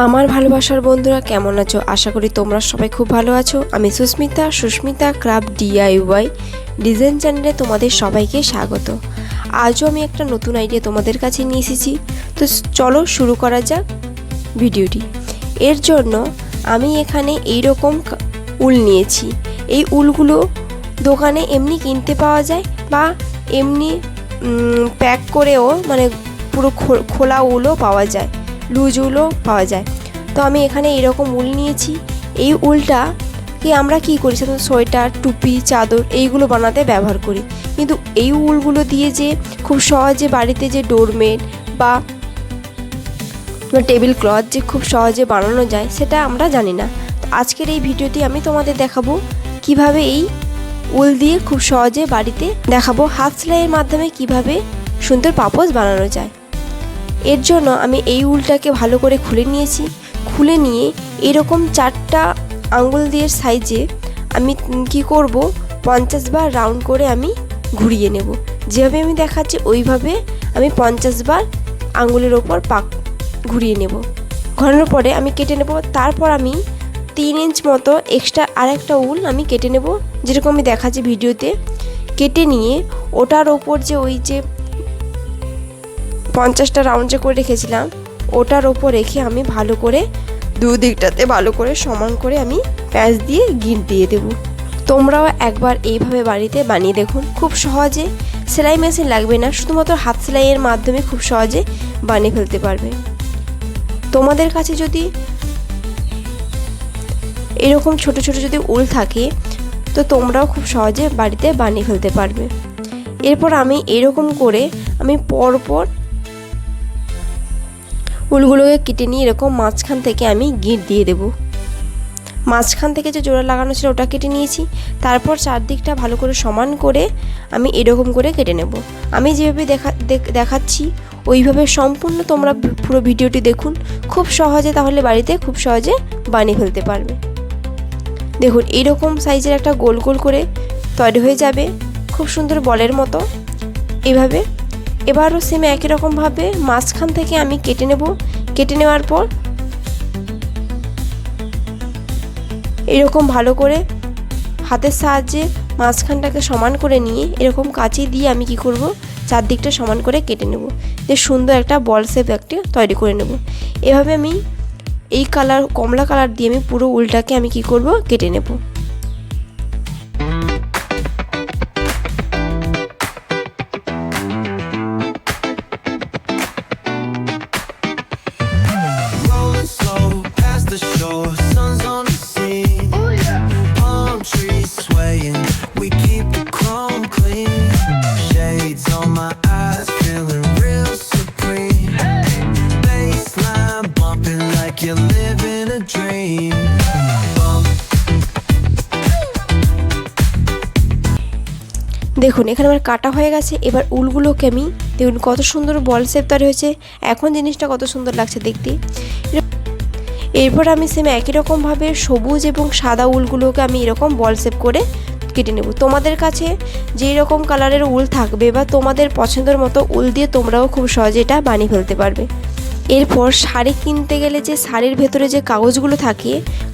আমার ভালোবাসার বন্ধুরা কেমন আছো? আশা করি তোমরা সবাই খুব ভালো আছো। আমি সুস্মিতা ক্রাফট DIY ডিজাইন চ্যানেলে তোমাদের সবাইকে স্বাগত। আজও আমি একটা নতুন আইডিয়া তোমাদের কাছে নিয়ে এসেছি। তো চলো শুরু করা যাক ভিডিওটি। এর জন্য আমি এখানে এইরকম উল নিয়েছি। এই উলগুলো দোকানে এমনি কিনতে পাওয়া যায় বা এমনি প্যাক করেও মানে পুরো খোলা উলও পাওয়া যায়, লুজ উলও পাওয়া যায়। তো আমি এখানে এরকম উল নিয়েছি। এই উলটাকে আমরা কী করি, সাধারণত সোয়েটার, টুপি, চাদর এইগুলো বানাতে ব্যবহার করি। কিন্তু এই উলগুলো দিয়ে যে খুব সহজে বাড়িতে যে ডোরমেট বা টেবিল ক্লথ যে খুব সহজে বানানো যায় সেটা আমরা জানি না। তো আজকের এই ভিডিওটি আমি তোমাদের দেখাবো কিভাবে এই উল দিয়ে খুব সহজে বাড়িতে দেখাবো হাত সেলাইয়ের মাধ্যমে কিভাবে সুন্দর পাপোশ বানানো যায়। এর জন্য আমি এই উলটাকে ভালো করে খুলে নিয়েছি। খুলে নিয়ে এরকম 4টা আঙ্গুল দিয়ে সাইজে আমি কি করব, 50 বার রাউন্ড করে আমি ঘুরিয়ে নেব। যেভাবে আমি দেখাচ্ছি ওইভাবে আমি 50 বার আঙ্গুলের ওপর পাক ঘুরিয়ে নেব। ঘোরানোর পরে আমি কেটে নেব। তারপর আমি 3 ইঞ্চ মতো এক্সট্রা আরেকটা উল আমি কেটে নেব, যেরকম আমি দেখাচ্ছি ভিডিওতে। কেটে নিয়ে ওটার ওপর যে ওই যে 50টা রাউন্ড যে করে রেখেছিলাম ওটার ওপর রেখে আমি ভালো করে দুদিকটাতে ভালো করে সমান করে আমি প্যাঁচ দিয়ে গিঁট দিয়ে দেব। তোমরাও একবার এইভাবে বাড়িতে বানিয়ে দেখুন। খুব সহজে, সেলাই মেশিন লাগবে না, শুধুমাত্র হাত সেলাইয়ের মাধ্যমে খুব সহজে বানিয়ে ফেলতে পারবে। তোমাদের কাছে যদি এরকম ছোট ছোট যদি উল থাকে তো তোমরাও খুব সহজে বাড়িতে বানিয়ে ফেলতে পারবে। এরপর আমি এরকম করে আমি পরপর উলগুলোকে কেটে নিয়ে এরকম মাঝখান থেকে আমি গিঁট দিয়ে দেব। মাঝখান থেকে যে জোড়া লাগানো ছিল ওটা কেটে নিয়েছি। তারপর চারদিকটা ভালো করে সমান করে আমি এরকম করে কেটে নেব। আমি যেভাবে দেখাচ্ছি ওইভাবে সম্পূর্ণ তোমরা পুরো ভিডিওটি দেখুন। খুব সহজে তাহলে বাড়িতে খুব সহজে বানিয়ে ফেলতে পারবে। দেখুন এইরকম সাইজের একটা গোল গোল করে তৈরি হয়ে যাবে, খুব সুন্দর বলের মতো। এভাবে এবারও সেম একই রকমভাবে মাঝখান থেকে আমি কেটে নেব। কেটে নেওয়ার পর এরকম ভালো করে হাতের সাহায্যে মাঝখানটাকে সমান করে নিয়ে এরকম কাঁচি দিয়ে আমি কি করব, চারদিকটা সমান করে কেটে নেব, যে সুন্দর একটা বল শেপ একটা তৈরি করে নেব। এভাবে আমি এই কালার কমলা কালার দিয়ে আমি পুরো উলটাকে আমি কি করব, কেটে নেব। দেখুন এখানে আমার কাটা হয়ে গেছে। এবার উলগুলোকে আমি দেখুন কত সুন্দর বল শেপ তৈরি হয়েছে। এখন জিনিসটা কত সুন্দর লাগছে দেখতে। এরপর আমি সেম একই রকমভাবে সবুজ এবং সাদা উলগুলোকে আমি এরকম বল শেপ করে কেটে নেব। তোমাদের কাছে যেই রকম কালারের উল থাকবে বা তোমাদের পছন্দের মতো উল দিয়ে তোমরাও খুব সহজে এটা বানিয়ে ফেলতে পারবে। এরপর শাড়ি কিনতে গেলে যে শাড়ির ভেতরে যে কাগজগুলো থাকে,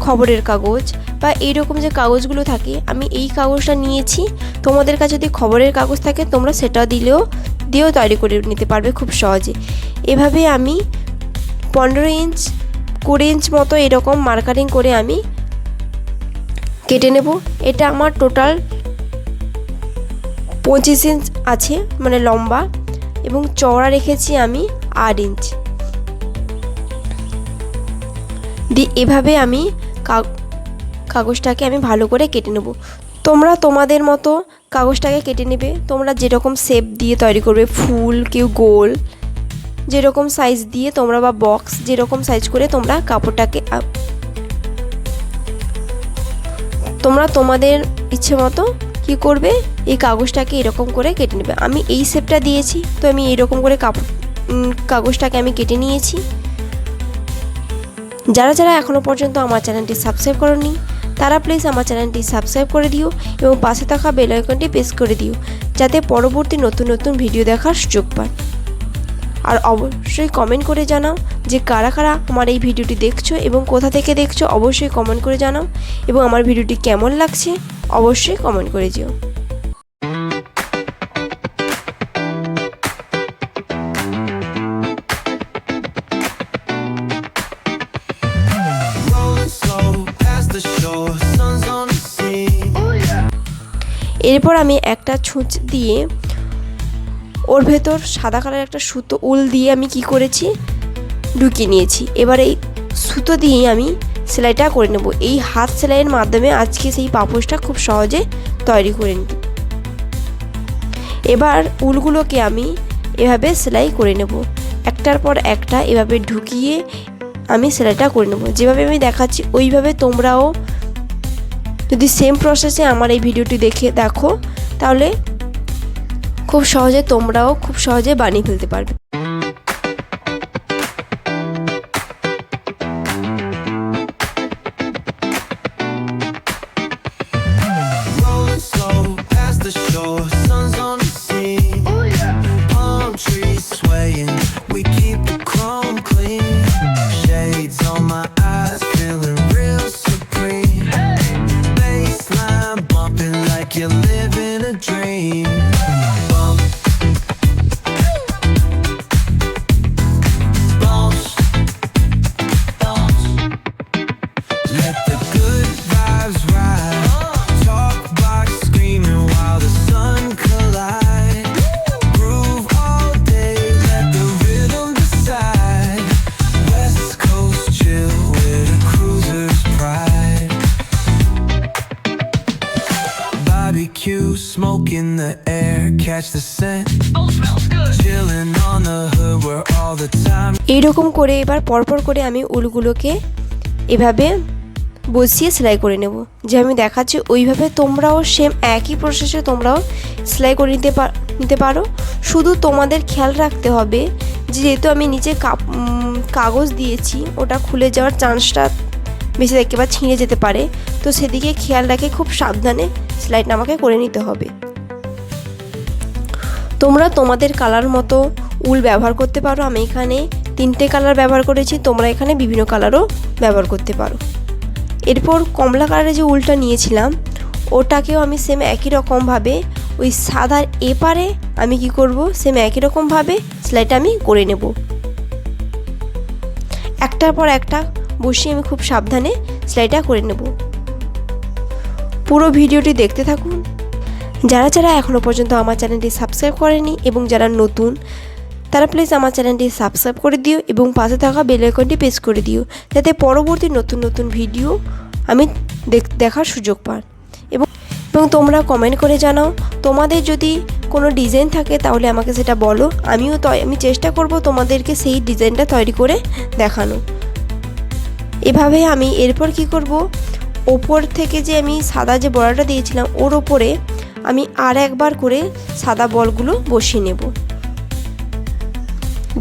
খবরের কাগজ বা এইরকম যে কাগজগুলো থাকে, আমি এই কাগজটা নিয়েছি। তোমাদের কাছে যদি খবরের কাগজ থাকে তোমরা সেটা দিয়েও তৈরি করে নিতে পারবে খুব সহজে। এভাবে আমি 15 ইঞ্চ 20 ইঞ্চ মতো এরকম মার্কারিং করে আমি কেটে নেব। এটা আমার টোটাল 25 ইঞ্চ আছে, মানে লম্বা, এবং চওড়া রেখেছি আমি 8 ইঞ্চ দিয়ে। এভাবে আমি কাগজটাকে আমি ভালো করে কেটে নেব। তোমরা তোমাদের মতো কাগজটাকে কেটে নেবে, তোমরা যেরকম শেপ দিয়ে তৈরি করবে, ফুল, কেউ গোল, যেরকম সাইজ দিয়ে তোমরা বা বক্স যেরকম সাইজ করে তোমরা কাপড়টাকে তোমরা তোমাদের ইচ্ছে মতো কি করবে, এই কাগজটাকে এরকম করে কেটে নেবে। আমি এই শেপটা দিয়েছি, তো আমি এরকম করে কাগজটাকে আমি কেটে নিয়েছি। যারা যারা এখনও পর্যন্ত আমার চ্যানেলটি সাবস্ক্রাইব করোনি তারা প্লিজ আমার চ্যানেলটি সাবস্ক্রাইব করে দিও এবং পাশে থাকা বেল আইকনটি প্রেস করে দিও, যাতে পরবর্তী নতুন নতুন ভিডিও দেখার সুযোগ পান। আর অবশ্যই কমেন্ট করে জানাও যে কারা কারা আমার এই ভিডিওটি দেখছো এবং কোথা থেকে দেখছো, অবশ্যই কমেন্ট করে জানাও। এবং আমার ভিডিওটি কেমন লাগছে অবশ্যই কমেন্ট করে যেও। এরপর আমি একটা ছুঁচ দিয়ে ওর ভেতর সাদা কালার একটা সুতো উল দিয়ে আমি কি করেছি, ঢুকিয়ে নিয়েছি। এবার এই সুতো দিয়ে আমি সেলাইটা করে নেব। এই হাত সেলাইয়ের মাধ্যমে আজকে সেই পাপোশটা খুব সহজে তৈরি করে নেব। এবার উলগুলোকে আমি এভাবে সেলাই করে নেব, একটার পর একটা এভাবে ঢুকিয়ে আমি সেলাইটা করে নেব। যেভাবে আমি দেখাচ্ছি ওইভাবে তোমরাও যদি সেম প্রসেসে আমার এই ভিডিওটি দেখো তাহলে খুব সহজে তোমরাও খুব সহজে বানিয়ে ফেলতে পারবে। You're living a dream. Bounce, bounce. Let the good vibes ride. Talk box screaming while the sun collide. Groove all day, let the rhythm decide. West Coast chill with a cruiser's pride. Barbecue, smoke in the air, catch the scent. Oh, smells good. Chilling on the hood, we're all the time. এইরকম করে এবার পরপর করে আমি উলগুলোকে এভাবে বসিয়ে সেলাই করে নেব। যে আমি দেখাচ্ছি ওইভাবে তোমরাও সেম একই প্রসেসে তোমরাও সেলাই করে নিতে পারো। শুধু তোমাদের খেয়াল রাখতে হবে যে যেহেতু আমি নিচে কাগজ দিয়েছি, ওটা খুলে যাওয়ার চান্সটা বেশি থাকে বা ছিঁড়ে যেতে পারে, তো সেদিকে খেয়াল রাখে খুব সাবধানে সেলাইটা আমাকে করে নিতে হবে। তোমরা তোমাদের কালার মতো উল ব্যবহার করতে পারো। আমি এখানে 3টে কালার ব্যবহার করেছি, তোমরা এখানে বিভিন্ন কালারও ব্যবহার করতে পারো। এরপর কমলা কালারের যে উলটা নিয়েছিলাম ওটাকেও আমি সেম একই রকমভাবে ওই সাদার এপারে আমি কি করব, সেম একই রকমভাবে সেলাইটা আমি করে নেব। একটার পর একটা বসিয়ে আমি খুব সাবধানে সেলাইটা করে নেব। পুরো ভিডিওটি দেখতে থাকুন। যারা যারা এখনও পর্যন্ত আমার চ্যানেলটি সাবস্ক্রাইব করেনি এবং যারা নতুন তারা প্লিজ আমার চ্যানেলটি সাবস্ক্রাইব করে দিও এবং পাশে থাকা বেল আইকনটি প্রেস করে দিও, যাতে পরবর্তী নতুন নতুন ভিডিও আমি দেখার সুযোগ পান। এবং তোমরা কমেন্ট করে জানাও তোমাদের যদি কোনো ডিজাইন থাকে তাহলে আমাকে সেটা বলো। আমি চেষ্টা করব তোমাদেরকে সেই ডিজাইনটা তৈরি করে দেখানো। এভাবে আমি এরপর কি করব, ওপর থেকে যে আমি সাদা যে বড়াটা দিয়েছিলাম ওর ওপরে আমি আর একবার করে সাদা বলগুলো বসিয়ে নেব।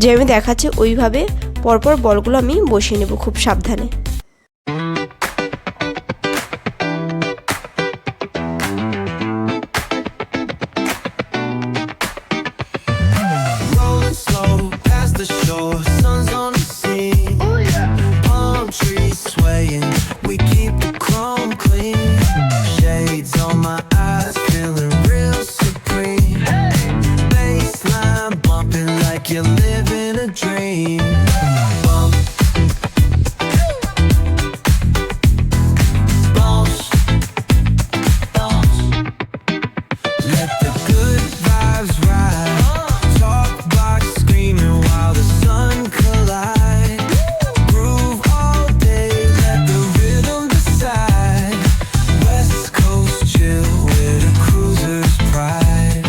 যে আমি দেখাচ্ছি ওইভাবে পরপর বলগুলো আমি বসিয়ে নেব খুব সাবধানে। You're living a dream. Bump, bounce, bounce. Let the good vibes ride. Talk box screaming while the sun collide. Groove all day, let the rhythm decide. West Coast chill with a cruiser's pride.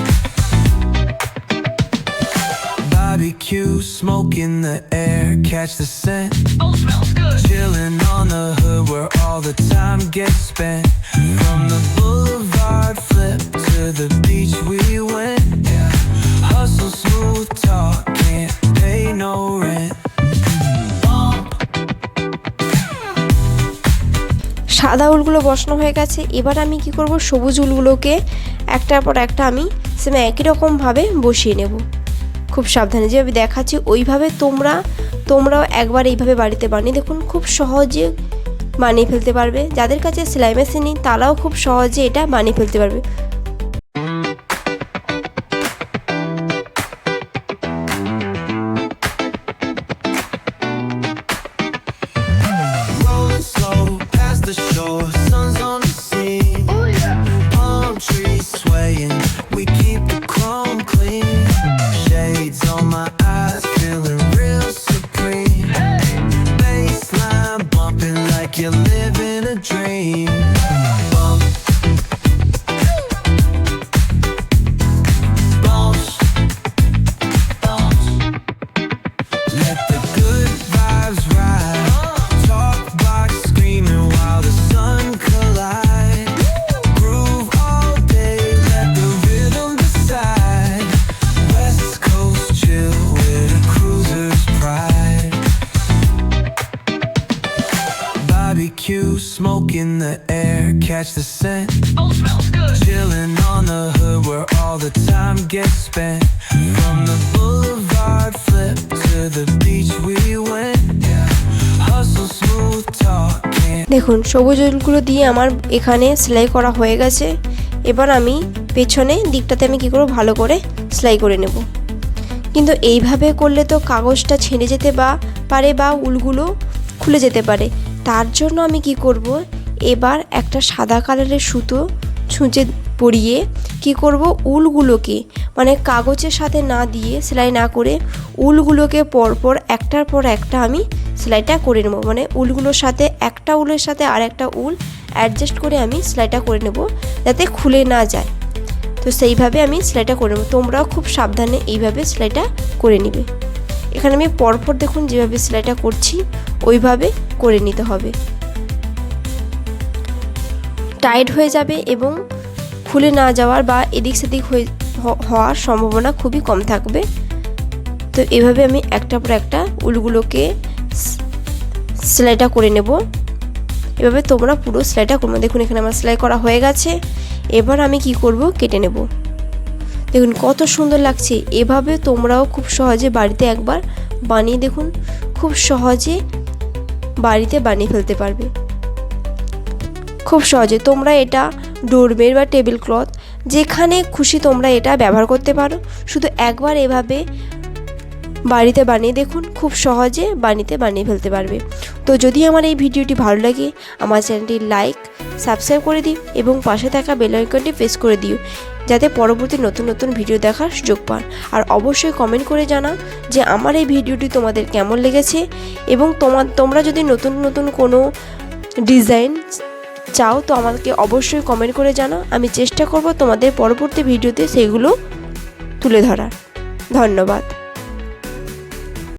Barbecue, smoke in the air, catch the scent. Oh, smells good. Chilling on the hood where all the time gets spent. From the boulevard flip to the beach we went. Yeah. Hustle, smooth talk, can't pay no rent. সাদা উলগুলো বসানো হয়ে গেছে। এবার আমি কি করব, সবুজ উলগুলোকে একটার পর একটা আমি সেম একই রকমভাবে বসিয়ে নেব। খুব সাবধানে যেভাবে দেখাচ্ছি ওইভাবে তোমরাও একবার এইভাবে বাড়িতে বানিয়ে দেখুন, খুব সহজে বানিয়ে ফেলতে পারবে। যাদের কাছে সেলাই মেশিন নেই তারাও খুব সহজে এটা বানিয়ে ফেলতে পারবে। Rolling slow past the shore, sun's on the scene. Palm trees swaying, we keep the chrome clean. Shades on my eyes, feeling real supreme. Baseline bumping like you're living a dream. Bump. Bounce. Bounce. Let the good vibes ride. Talk box screaming while the sun collide. Groove all day, let the rhythm decide. West Coast chill with a cruiser's pride. Barbecue, smoke in the air, catch the scent. Oh, smells good. Chilling on the hood where all the time gets spent. From the boulevard flip to the beach we went. Hustle, smooth talking. দেখুন সবুজ উলগুলো দিয়ে আমার এখানে সেলাই করা হয়ে গেছে। এবার আমি পেছনে দিকটাতে আমি কী করব, ভালো করে সেলাই করে নেব। কিন্তু এইভাবে করলে তো কাগজটা ছেড়ে যেতে পারে বা উলগুলো খুলে যেতে পারে। তার জন্য আমি কি করব, এবার একটা সাদা কালারের সুতো ছুঁচে পরিয়ে কি করব, উলগুলোকে মানে কাগজের সাথে না দিয়ে সেলাই না করে উলগুলোকে পরপর একটার পর একটা আমি সেলাইটা করে নেব। মানে উলগুলোর সাথে একটা উলের সাথে আর একটা উল অ্যাডজাস্ট করে আমি সেলাইটা করে নেব যাতে খুলে না যায়। তো সেইভাবে আমি সেলাইটা করে নেব। তোমরাও খুব সাবধানে এইভাবে সেলাইটা করে নিবে। এখানে আমি পরপর দেখুন যেভাবে সেলাইটা করছি ওইভাবে করে নিতে হবে। টাইট হয়ে যাবে এবং খুলে না যাওয়ার বা এদিক সেদিক হওয়ার সম্ভাবনা খুবই কম থাকবে। তো এভাবে আমি একটার পর একটা উলগুলোকে সেলাইটা করে নেব। এভাবে তোমরা পুরো সেলাইটা করবো। দেখুন এখানে আমার সেলাই করা হয়ে গেছে। এবার আমি কি করব, কেটে নেব। দেখুন কত সুন্দর লাগছে। এভাবে তোমরাও খুব সহজে বাড়িতে একবার বানিয়ে দেখুন, খুব সহজে বাড়িতে বানিয়ে ফেলতে পারবে। খুব সহজে তোমরা এটা ডোরমেট বা টেবিল ক্লথ যেখানে খুশি তোমরা এটা ব্যবহার করতে পারো। শুধু একবার এভাবে বাড়িতে বানিয়ে দেখুন, খুব সহজে বানিয়ে ফেলতে পারবে। তো যদি আমার এই ভিডিওটি ভালো লাগে আমার চ্যানেলটি লাইক সাবস্ক্রাইব করে দিও এবং পাশে থাকা বেল আইকনটি প্রেস করে দিও যাতে পরবর্তী নতুন নতুন ভিডিও দেখার সুযোগ পান। আর অবশ্যই কমেন্ট করে জানাও যে আমার এই ভিডিওটি তোমাদের কেমন লেগেছে এবং তোমরা যদি নতুন নতুন কোনো ডিজাইন চাও তো আমাকে অবশ্যই কমেন্ট করে জানাও। আমি চেষ্টা করব তোমাদের পরবর্তী ভিডিওতে সেগুলো তুলে ধরার। ধন্যবাদ।